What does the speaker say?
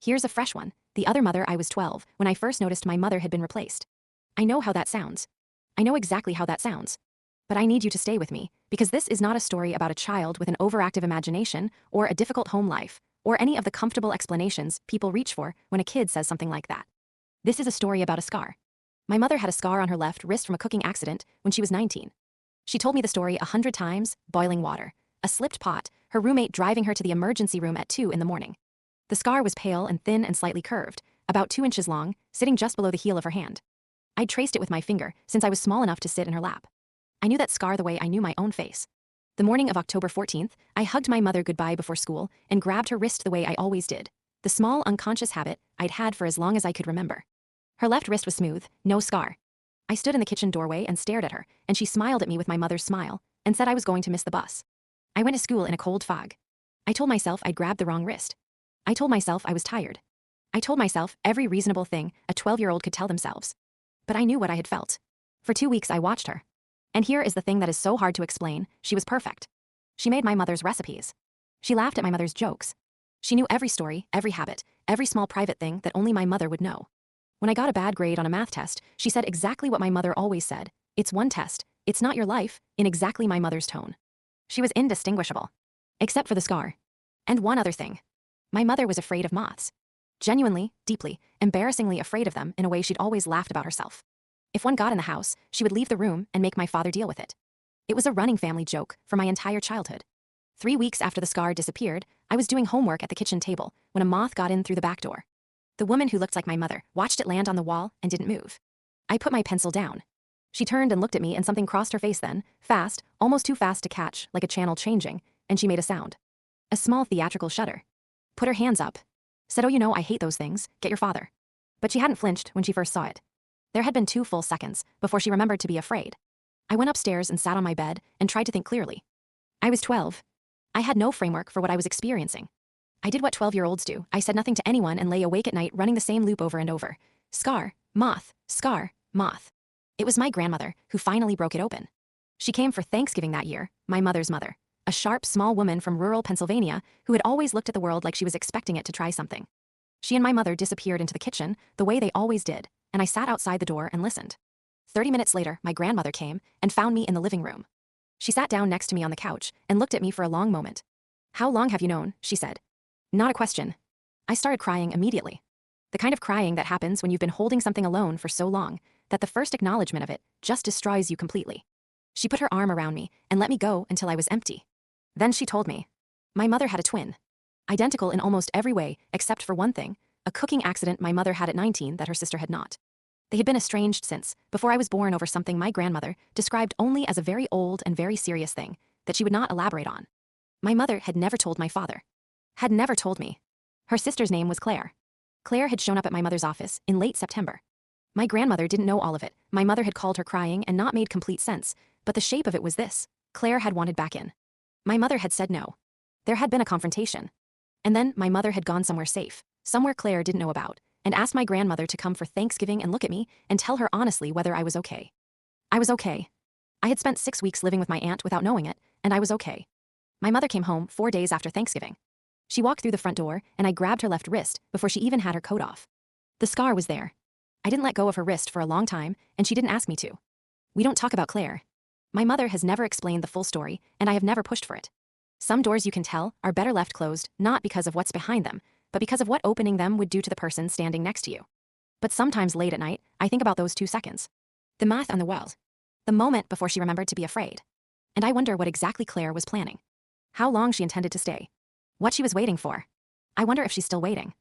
Here's a fresh one. The other mother. I was 12 when I first noticed my mother had been replaced. I know how that sounds. I know exactly how that sounds. But I need you to stay with me, because this is not a story about a child with an overactive imagination or a difficult home life, or any of the comfortable explanations people reach for when a kid says something like that. This is a story about a scar. My mother had a scar on her left wrist from a cooking accident when she was 19. She told me the story 100 times: boiling water, a slipped pot, her roommate driving her to the emergency room at 2 in the morning. The scar was pale and thin and slightly curved, about 2 inches long, sitting just below the heel of her hand. I'd traced it with my finger since I was small enough to sit in her lap. I knew that scar the way I knew my own face. The morning of October 14th, I hugged my mother goodbye before school and grabbed her wrist the way I always did, the small unconscious habit I'd had for as long as I could remember. Her left wrist was smooth, no scar. I stood in the kitchen doorway and stared at her, and she smiled at me with my mother's smile and said I was going to miss the bus. I went to school in a cold fog. I told myself I'd grabbed the wrong wrist. I told myself I was tired. I told myself every reasonable thing a 12-year-old could tell themselves. But I knew what I had felt. For 2 weeks I watched her. And here is the thing that is so hard to explain: she was perfect. She made my mother's recipes. She laughed at my mother's jokes. She knew every story, every habit, every small private thing that only my mother would know. When I got a bad grade on a math test, she said exactly what my mother always said: "It's one test, it's not your life," in exactly my mother's tone. She was indistinguishable. Except for the scar. And one other thing. My mother was afraid of moths. Genuinely, deeply, embarrassingly afraid of them in a way she'd always laughed about herself. If one got in the house, she would leave the room and make my father deal with it. It was a running family joke for my entire childhood. 3 weeks after the scar disappeared, I was doing homework at the kitchen table when a moth got in through the back door. The woman who looked like my mother watched it land on the wall and didn't move. I put my pencil down. She turned and looked at me, and something crossed her face then, fast, almost too fast to catch, like a channel changing, and she made a sound. A small theatrical shudder. Put her hands up. Said, "Oh, you know, I hate those things, get your father." But she hadn't flinched when she first saw it. There had been 2 full seconds before she remembered to be afraid. I went upstairs and sat on my bed and tried to think clearly. I was 12. I had no framework for what I was experiencing. I did what 12-year-olds do. I said nothing to anyone and lay awake at night running the same loop over and over. Scar, moth, scar, moth. It was my grandmother who finally broke it open. She came for Thanksgiving that year, my mother's mother, a sharp, small woman from rural Pennsylvania who had always looked at the world like she was expecting it to try something. She and my mother disappeared into the kitchen the way they always did, and I sat outside the door and listened. 30 minutes later, my grandmother came and found me in the living room. She sat down next to me on the couch and looked at me for a long moment. "How long have you known?" she said. Not a question. I started crying immediately. The kind of crying that happens when you've been holding something alone for so long that the first acknowledgement of it just destroys you completely. She put her arm around me and let me go until I was empty. Then she told me. My mother had a twin. Identical in almost every way, except for one thing: a cooking accident my mother had at 19 that her sister had not. They had been estranged since, before I was born, over something my grandmother described only as a very old and very serious thing that she would not elaborate on. My mother had never told my father. Had never told me. Her sister's name was Claire. Claire had shown up at my mother's office in late September. My grandmother didn't know all of it. My mother had called her crying and not made complete sense, but the shape of it was this: Claire had wanted back in. My mother had said no. There had been a confrontation. And then my mother had gone somewhere safe, somewhere Claire didn't know about, and asked my grandmother to come for Thanksgiving and look at me and tell her honestly whether I was okay. I was okay. I had spent 6 weeks living with my aunt without knowing it, and I was okay. My mother came home 4 days after Thanksgiving. She walked through the front door, and I grabbed her left wrist before she even had her coat off. The scar was there. I didn't let go of her wrist for a long time, and she didn't ask me to. We don't talk about Claire. My mother has never explained the full story, and I have never pushed for it. Some doors, you can tell, are better left closed, not because of what's behind them, but because of what opening them would do to the person standing next to you. But sometimes late at night, I think about those 2 seconds. The math on the wall. The moment before she remembered to be afraid. And I wonder what exactly Claire was planning. How long she intended to stay. What she was waiting for. I wonder if she's still waiting.